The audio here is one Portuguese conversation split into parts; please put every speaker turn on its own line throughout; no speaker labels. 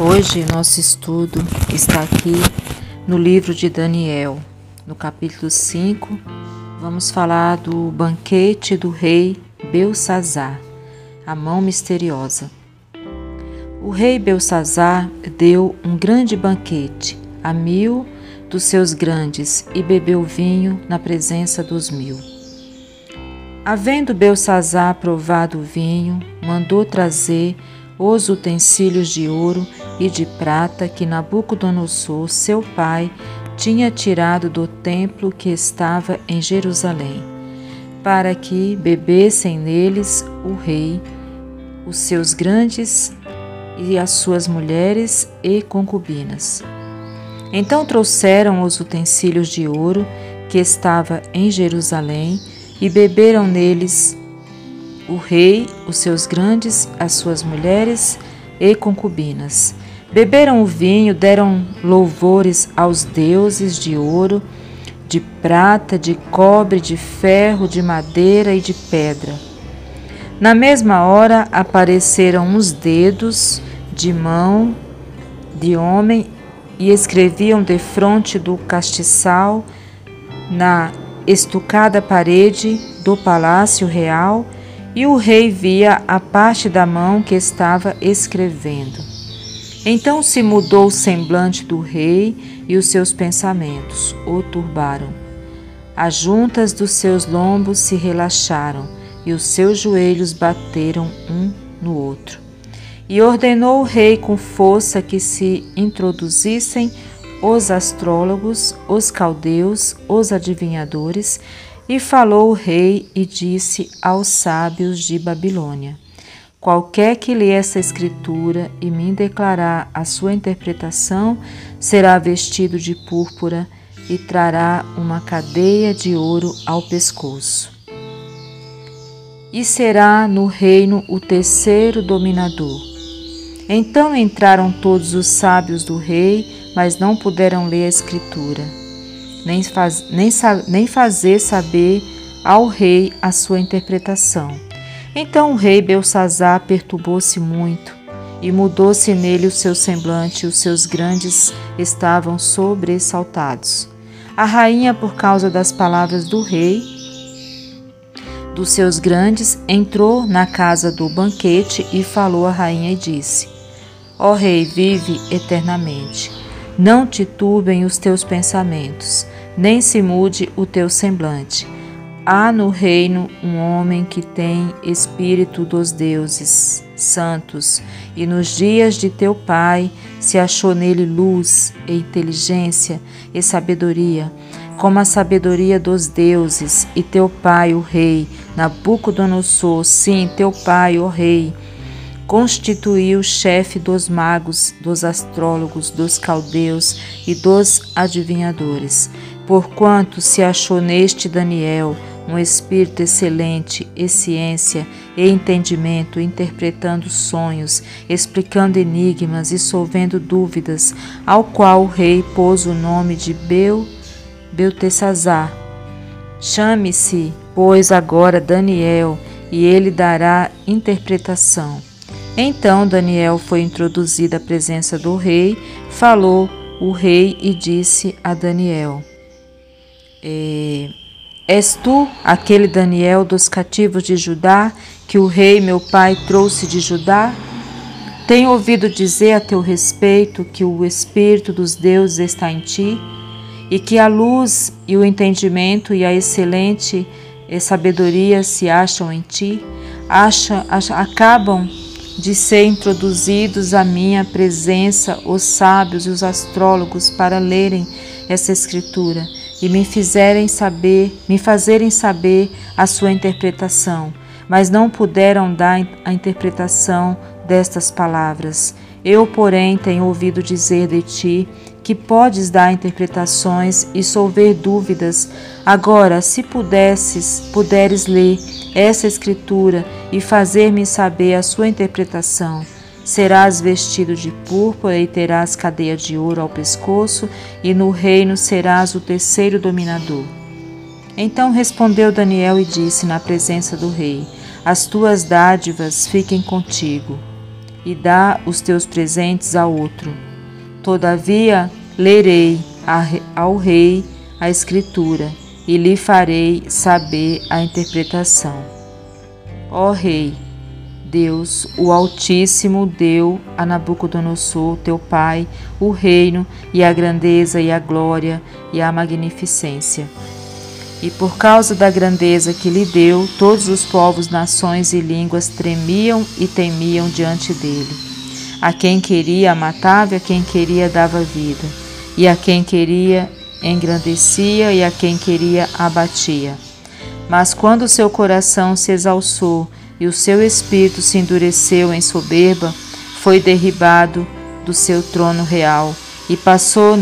Hoje nosso estudo está aqui no livro de Daniel, no capítulo 5. Vamos falar do banquete do rei Beltsazar, a mão misteriosa. O rei Beltsazar deu um grande banquete a 1000 dos seus grandes e bebeu vinho na presença dos 1000. Havendo Beltsazar provado o vinho, mandou trazer os utensílios de ouro e de prata que Nabucodonosor, seu pai, tinha tirado do templo que estava em Jerusalém, para que bebessem neles o rei, os seus grandes e as suas mulheres e concubinas. Então trouxeram os utensílios de ouro que estava em Jerusalém e beberam neles o rei, os seus grandes, as suas mulheres e concubinas. Beberam o vinho, deram louvores aos deuses de ouro, de prata, de cobre, de ferro, de madeira e de pedra. Na mesma hora apareceram uns dedos de mão de homem e escreviam defronte do castiçal na estucada parede do palácio real, e o rei via a parte da mão que estava escrevendo. Então se mudou o semblante do rei e os seus pensamentos o turbaram. As juntas dos seus lombos se relaxaram e os seus joelhos bateram um no outro. E ordenou o rei com força que se introduzissem os astrólogos, os caldeus, os adivinhadores. E falou o rei e disse aos sábios de Babilônia: qualquer que lê essa escritura e me declarar a sua interpretação, será vestido de púrpura e trará uma cadeia de ouro ao pescoço. E será no reino o terceiro dominador. Então entraram todos os sábios do rei, mas não puderam ler a escritura, nem fazer saber ao rei a sua interpretação. Então o rei Beltsazar perturbou-se muito, e mudou-se nele o seu semblante, e os seus grandes estavam sobressaltados. A rainha, por causa das palavras do rei, dos seus grandes, entrou na casa do banquete e falou à rainha e disse: ó rei, vive eternamente. Não te turbem os teus pensamentos, nem se mude o teu semblante. Há no reino um homem que tem espírito dos deuses santos, e nos dias de teu pai se achou nele luz e inteligência e sabedoria, como a sabedoria dos deuses, e teu pai, o rei Nabucodonosor, sim, teu pai, o rei, constituiu chefe dos magos, dos astrólogos, dos caldeus e dos adivinhadores, porquanto se achou neste Daniel um espírito excelente e ciência e entendimento, interpretando sonhos, explicando enigmas e solvendo dúvidas, ao qual o rei pôs o nome de Beltsazar. Chame-se, pois, agora Daniel, e ele dará interpretação. Então Daniel foi introduzido à presença do rei, falou o rei e disse a Daniel: és tu aquele Daniel dos cativos de Judá, que o rei meu pai trouxe de Judá? Tenho ouvido dizer a teu respeito que o espírito dos deuses está em ti, e que a luz e o entendimento e a excelente sabedoria se acham em ti, acabam de ser introduzidos à minha presença os sábios e os astrólogos para lerem essa escritura e me fazerem saber a sua interpretação, mas não puderam dar a interpretação destas palavras. Eu, porém, tenho ouvido dizer de ti que podes dar interpretações e solver dúvidas. Agora, se puderes ler essa escritura e fazer-me saber a sua interpretação, serás vestido de púrpura e terás cadeia de ouro ao pescoço, e no reino serás o terceiro dominador. Então respondeu Daniel e disse na presença do rei: as tuas dádivas fiquem contigo, e dá os teus presentes a outro. Todavia, lerei ao rei a escritura e lhe farei saber a interpretação. Ó rei, Deus, o Altíssimo, deu a Nabucodonosor, teu pai, o reino e a grandeza e a glória e a magnificência. E por causa da grandeza que lhe deu, todos os povos, nações e línguas tremiam e temiam diante dele. A quem queria matava, e a quem queria dava vida, e a quem queria engrandecia, e a quem queria abatia. Mas quando seu coração se exalçou e o seu espírito se endureceu em soberba, foi derribado do seu trono real e passou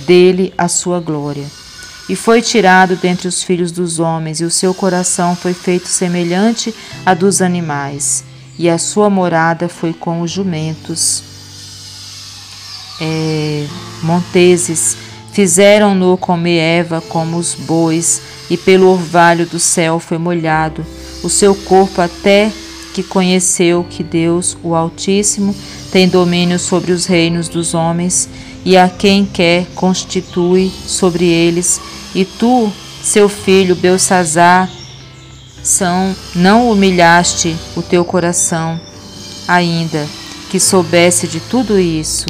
dele a sua glória. E foi tirado dentre os filhos dos homens, e o seu coração foi feito semelhante a dos animais, e a sua morada foi com os jumentos monteses. Fizeram-no comer erva como os bois, e pelo orvalho do céu foi molhado o seu corpo, até que conheceu que Deus, o Altíssimo, tem domínio sobre os reinos dos homens, e a quem quer constitui sobre eles. E tu, seu filho Beltsazar, não humilhaste o teu coração, ainda que soubesse de tudo isso.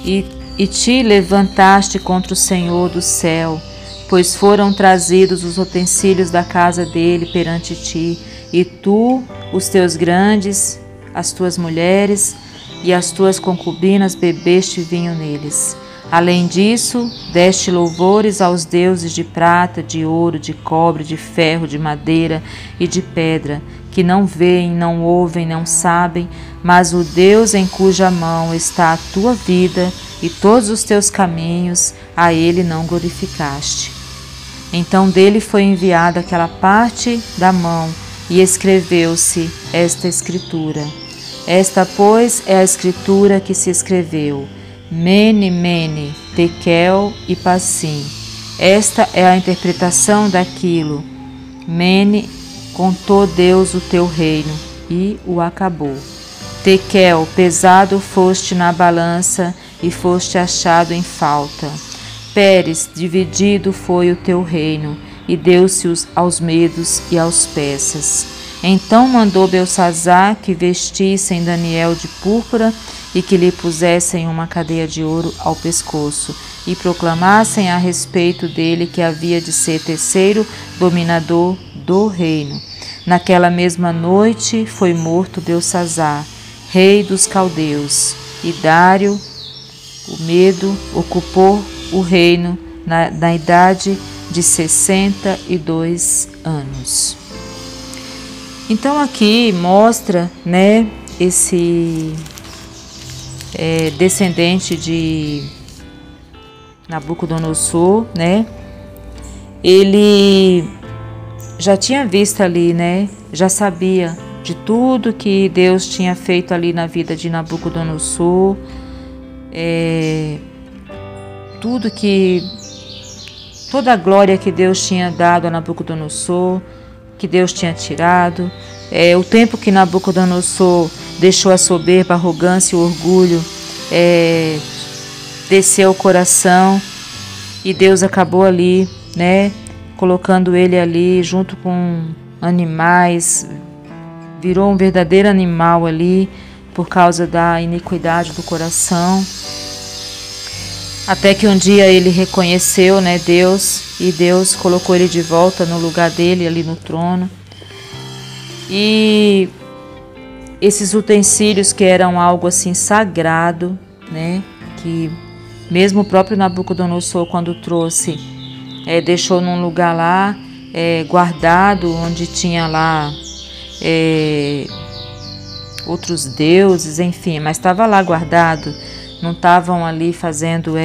E te levantaste contra o Senhor do céu, pois foram trazidos os utensílios da casa dele perante ti, e tu, os teus grandes, as tuas mulheres e as tuas concubinas bebeste vinho neles. Além disso, deste louvores aos deuses de prata, de ouro, de cobre, de ferro, de madeira e de pedra, que não veem, não ouvem, não sabem, mas o Deus em cuja mão está a tua vida e todos os teus caminhos, a ele não glorificaste. Então dele foi enviada aquela parte da mão, e escreveu-se esta escritura. Esta, pois, é a escritura que se escreveu: Mene, Mene, Tekel e Parsim. Esta é a interpretação daquilo. Mene, contou Deus o teu reino, e o acabou. Tekel, pesado foste na balança, e foste achado em falta. Pérez, dividido foi o teu reino, e deu-se aos medos e aos persas. Então mandou Beltsazar que vestissem Daniel de púrpura e que lhe pusessem uma cadeia de ouro ao pescoço e proclamassem a respeito dele que havia de ser terceiro dominador do reino. Naquela mesma noite foi morto Beltsazar, rei dos caldeus, e Dário, o Medo, ocupou o reino na idade de 62 anos. Então aqui mostra, né, esse descendente de Nabucodonosor, né? Ele já tinha visto ali, né? Já sabia de tudo que Deus tinha feito ali na vida de Nabucodonosor, toda a glória que Deus tinha dado a Nabucodonosor, que Deus tinha tirado, o tempo que Nabucodonosor deixou a soberba, a arrogância e o orgulho descer o coração, e Deus acabou ali, né, colocando ele ali junto com animais, virou um verdadeiro animal ali por causa da iniquidade do coração. Até que um dia ele reconheceu, né, Deus, e Deus colocou ele de volta no lugar dele, ali no trono. E esses utensílios que eram algo assim sagrado, né, que mesmo o próprio Nabucodonosor, quando trouxe, deixou num lugar lá, guardado, onde tinha lá outros deuses, enfim, mas estava lá guardado. Não estavam ali fazendo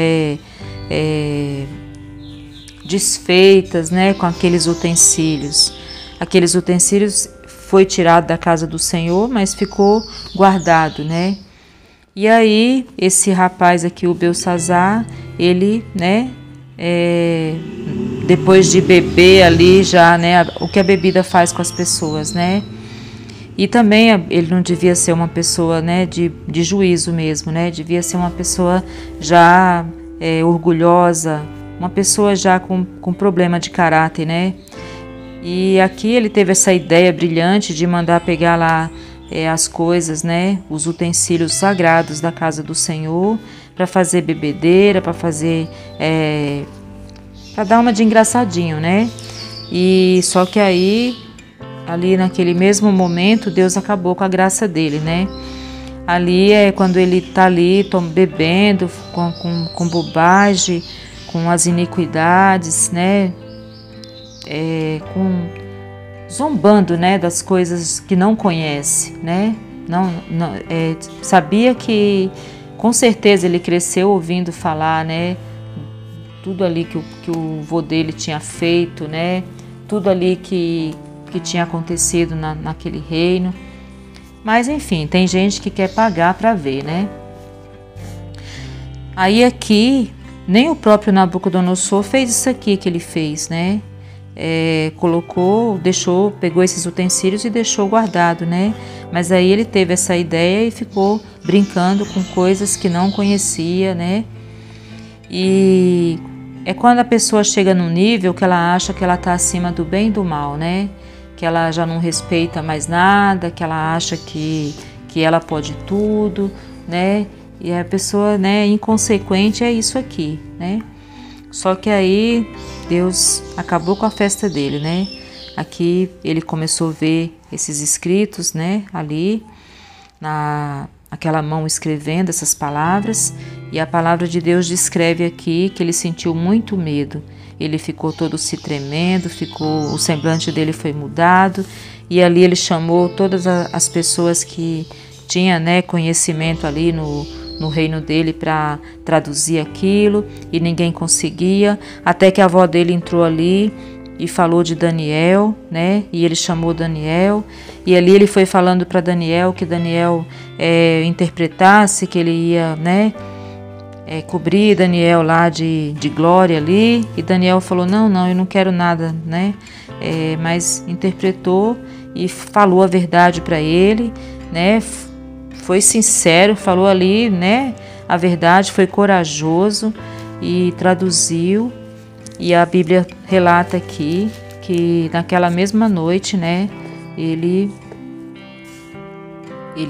desfeitas, né, com aqueles utensílios. Aqueles utensílios foi tirado da casa do Senhor, mas ficou guardado, né? E aí esse rapaz aqui, o Beltsazar, ele, né, depois de beber ali já, né, o que a bebida faz com as pessoas, né? E também ele não devia ser uma pessoa, né, de juízo mesmo, né? Devia ser uma pessoa já orgulhosa, uma pessoa já com problema de caráter, né? E aqui ele teve essa ideia brilhante de mandar pegar lá as coisas, né, os utensílios sagrados da casa do Senhor, para fazer bebedeira, para fazer, para dar uma de engraçadinho, né? E só que aí, ali naquele mesmo momento, Deus acabou com a graça dele, né? Ali é quando ele está ali bebendo com bobagem, com as iniquidades, né? Zombando, né, das coisas que não conhece, né? Sabia que com certeza ele cresceu ouvindo falar, né? Tudo ali que o vô dele tinha feito, né? Tudo ali que tinha acontecido naquele reino. Mas enfim, tem gente que quer pagar para ver, né? Aí aqui, nem o próprio Nabucodonosor fez isso aqui que ele fez, né? Pegou esses utensílios e deixou guardado, né? Mas aí ele teve essa ideia e ficou brincando com coisas que não conhecia, né? E é quando a pessoa chega num nível que ela acha que ela está acima do bem e do mal, né? Que ela já não respeita mais nada, que ela acha que ela pode tudo, né? E a pessoa, né, inconsequente é isso aqui, né? Só que aí Deus acabou com a festa dele, né? Aqui ele começou a ver esses escritos, né? Ali, aquela mão escrevendo essas palavras. E a palavra de Deus descreve aqui que ele sentiu muito medo. Ele ficou todo se tremendo, o semblante dele foi mudado. E ali ele chamou todas as pessoas que tinham, né, conhecimento ali no reino dele para traduzir aquilo, e ninguém conseguia, até que a avó dele entrou ali e falou de Daniel, né? E ele chamou Daniel, e ali ele foi falando para Daniel que Daniel interpretasse, que ele ia, né, cobrir Daniel lá de glória ali, e Daniel falou, não, eu não quero nada, né? Mas interpretou e falou a verdade para ele, né? Foi sincero, falou ali, né, a verdade, foi corajoso e traduziu. E a Bíblia relata aqui que naquela mesma noite, né, ele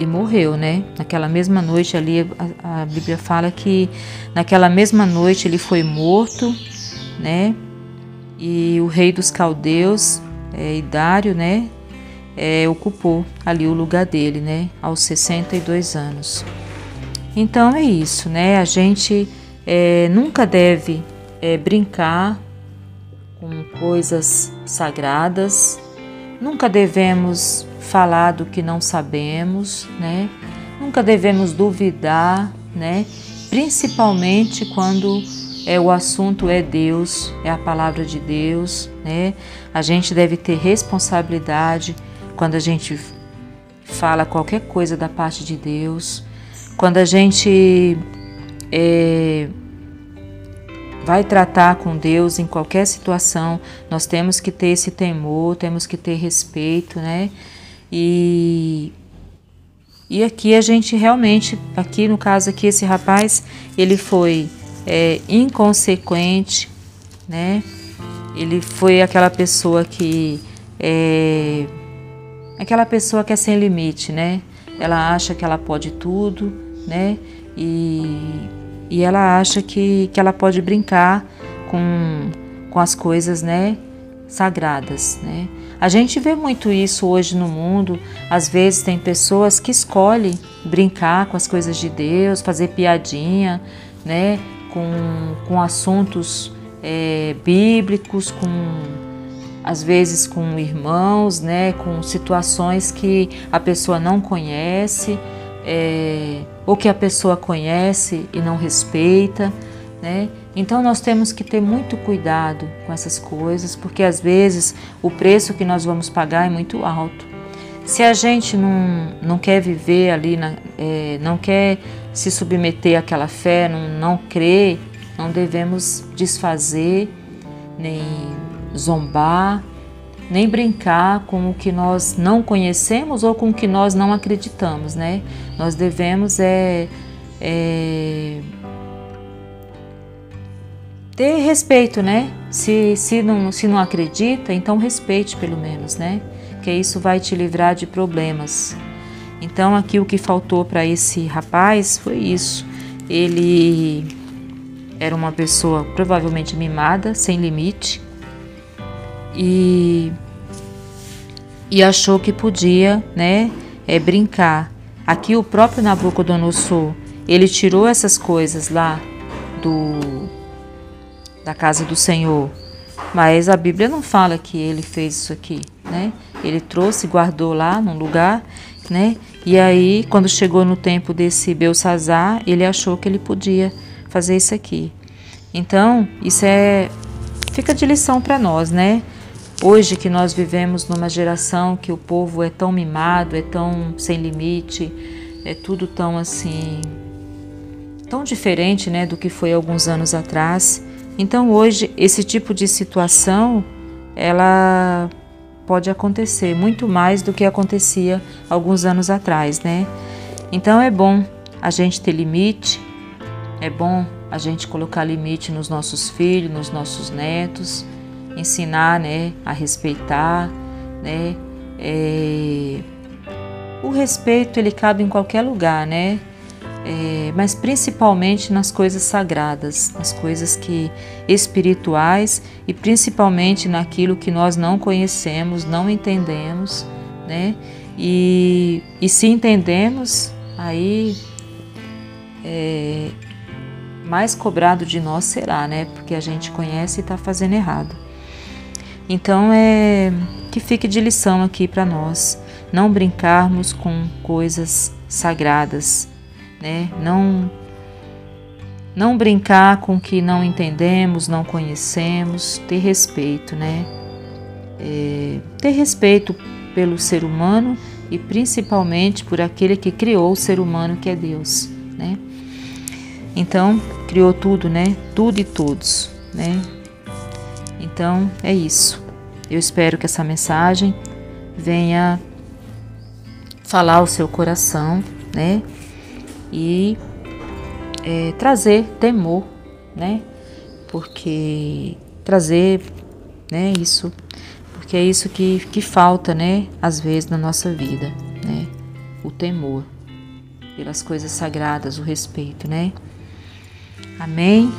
morreu, né? Naquela mesma noite ali, a Bíblia fala que naquela mesma noite ele foi morto, né? E o rei dos caldeus, Dário, né, ocupou ali o lugar dele, né, aos 62 anos. Então é isso, né? A gente nunca deve brincar com coisas sagradas, nunca devemos falar do que não sabemos, né? Nunca devemos duvidar, né? Principalmente quando o assunto é Deus, é a palavra de Deus, né? A gente deve ter responsabilidade quando a gente fala qualquer coisa da parte de Deus, quando a gente vai tratar com Deus em qualquer situação, nós temos que ter esse temor, temos que ter respeito, né? E aqui a gente realmente, aqui no caso aqui, esse rapaz, ele foi inconsequente, né? Ele foi aquela pessoa que é sem limite, né? Ela acha que ela pode tudo, né? E ela acha que ela pode brincar com as coisas, né, sagradas, né? A gente vê muito isso hoje no mundo. Às vezes tem pessoas que escolhem brincar com as coisas de Deus, fazer piadinha, né, com assuntos bíblicos, às vezes com irmãos, né, com situações que a pessoa não conhece, ou que a pessoa conhece e não respeita, né? Então nós temos que ter muito cuidado com essas coisas, porque às vezes o preço que nós vamos pagar é muito alto. Se a gente não quer viver ali, não quer se submeter àquela fé, não crê, não devemos desfazer, nem zombar, nem brincar com o que nós não conhecemos ou com o que nós não acreditamos, né? Nós devemos ter respeito, né? Se não acredita, então respeite pelo menos, né? Porque isso vai te livrar de problemas. Então aqui o que faltou para esse rapaz foi isso. Ele era uma pessoa provavelmente mimada, sem limite, e achou que podia, né, brincar. Aqui o próprio Nabucodonosor, ele tirou essas coisas lá da casa do Senhor, mas a Bíblia não fala que ele fez isso aqui, né? Ele trouxe e guardou lá num lugar, né? E aí, quando chegou no tempo desse Belsazzar, ele achou que ele podia fazer isso aqui. Então, isso fica de lição para nós, né? Hoje que nós vivemos numa geração que o povo é tão mimado, é tão sem limite, é tudo tão assim, tão diferente, né, do que foi alguns anos atrás. Então hoje esse tipo de situação, ela pode acontecer muito mais do que acontecia alguns anos atrás, né? Então é bom a gente ter limite, é bom a gente colocar limite nos nossos filhos, nos nossos netos, ensinar, né, a respeitar, né? O respeito, ele cabe em qualquer lugar, né? Mas principalmente nas coisas sagradas, nas coisas espirituais e principalmente naquilo que nós não conhecemos, não entendemos, né? E se entendemos, aí mais cobrado de nós será, né? Porque a gente conhece e está fazendo errado. Então que fique de lição aqui para nós, não brincarmos com coisas sagradas, né? Não brincar com o que não entendemos, não conhecemos, ter respeito, né? Ter respeito pelo ser humano e principalmente por aquele que criou o ser humano, que é Deus, né? Então, criou tudo, né? Tudo e todos, né? Então, é isso. Eu espero que essa mensagem venha falar ao seu coração, né? E trazer temor, né? Porque trazer, né, isso, porque é isso que falta, né, às vezes na nossa vida, né? O temor pelas coisas sagradas, o respeito, né? Amém?